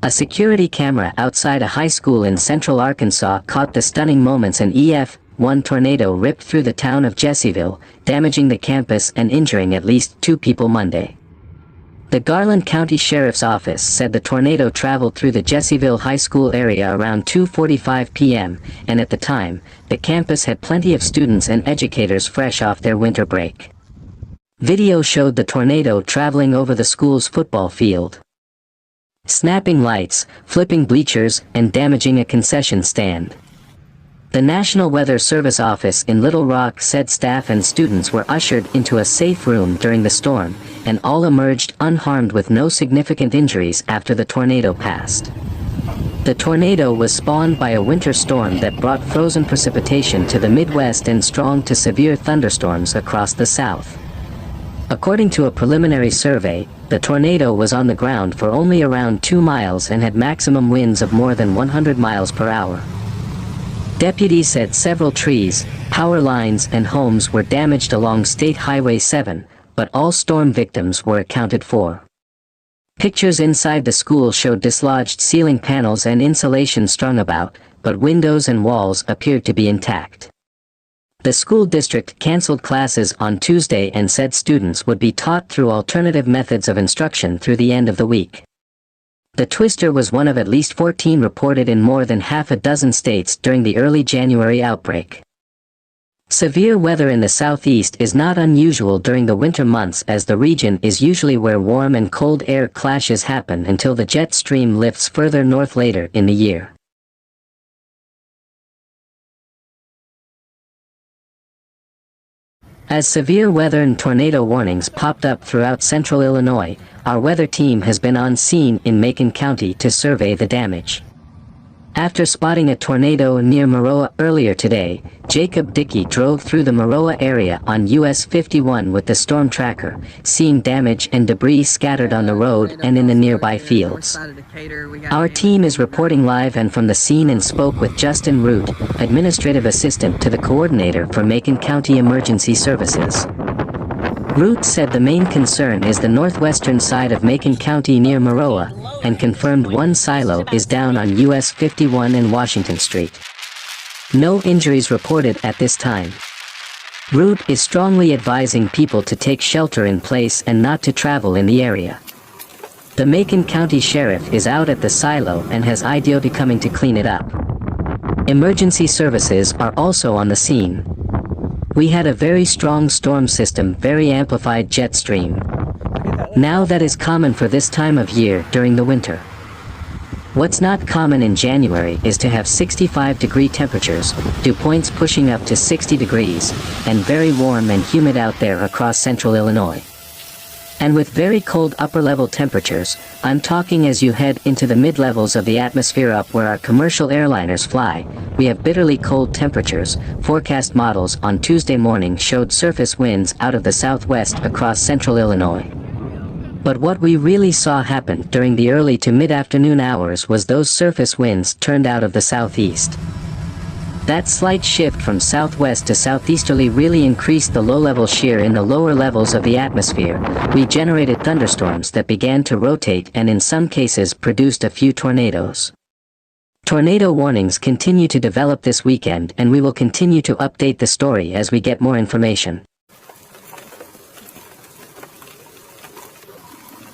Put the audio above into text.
A security camera outside a high school in central Arkansas caught the stunning moments an EF1 tornado ripped through the town of Jesseville, damaging the campus and injuring at least 2 people Monday. The Garland County Sheriff's Office said the tornado traveled through the Jesseville High School area around 2:45 p.m., and at the time, the campus had plenty of students and educators fresh off their winter break. Video showed the tornado traveling over the school's football field, snapping lights, flipping bleachers, and damaging a concession stand. The National Weather Service office in Little Rock said staff and students were ushered into a safe room during the storm, and all emerged unharmed with no significant injuries after the tornado passed. The tornado was spawned by a winter storm that brought frozen precipitation to the Midwest and strong to severe thunderstorms across the South. According to a preliminary survey, the tornado was on the ground for only around 2 miles and had maximum winds of more than 100 miles per hour. Deputies said several trees, power lines and homes were damaged along State Highway 7, but all storm victims were accounted for. Pictures inside the school showed dislodged ceiling panels and insulation strung about, but windows and walls appeared to be intact. The school district canceled classes on Tuesday and said students would be taught through alternative methods of instruction through the end of the week. The twister was one of at least 14 reported in more than half a dozen states during the early January outbreak. Severe weather in the southeast is not unusual during the winter months, as the region is usually where warm and cold air clashes happen until the jet stream lifts further north later in the year. As severe weather and tornado warnings popped up throughout central Illinois, our weather team has been on scene in Macon County to survey the damage. After spotting a tornado near Moroa earlier today, Jacob Dickey drove through the Moroa area on US 51 with the storm tracker, seeing damage and debris scattered on the road and in the nearby fields. Our team is reporting live and from the scene and spoke with Justin Root, administrative assistant to the coordinator for Macon County Emergency Services. Root said the main concern is the northwestern side of Macon County near Moroa, and confirmed one silo is down on US 51 and Washington Street. No injuries reported at this time. Root is strongly advising people to take shelter in place and not to travel in the area. The Macon County Sheriff is out at the silo and has IDOT coming to clean it up. Emergency services are also on the scene. We had a very strong storm system, very amplified jet stream. Now that is common for this time of year during the winter. What's not common in January is to have 65-degree temperatures, dew points pushing up to 60 degrees, and very warm and humid out there across central Illinois. And with very cold upper-level temperatures, I'm talking as you head into the mid-levels of the atmosphere up where our commercial airliners fly, we have bitterly cold temperatures. Forecast models on Tuesday morning showed surface winds out of the southwest across central Illinois. But what we really saw happen during the early to mid-afternoon hours was those surface winds turned out of the southeast. That slight shift from southwest to southeasterly really increased the low-level shear in the lower levels of the atmosphere. We generated thunderstorms that began to rotate and in some cases produced a few tornadoes. Tornado warnings continue to develop this weekend, and we will continue to update the story as we get more information.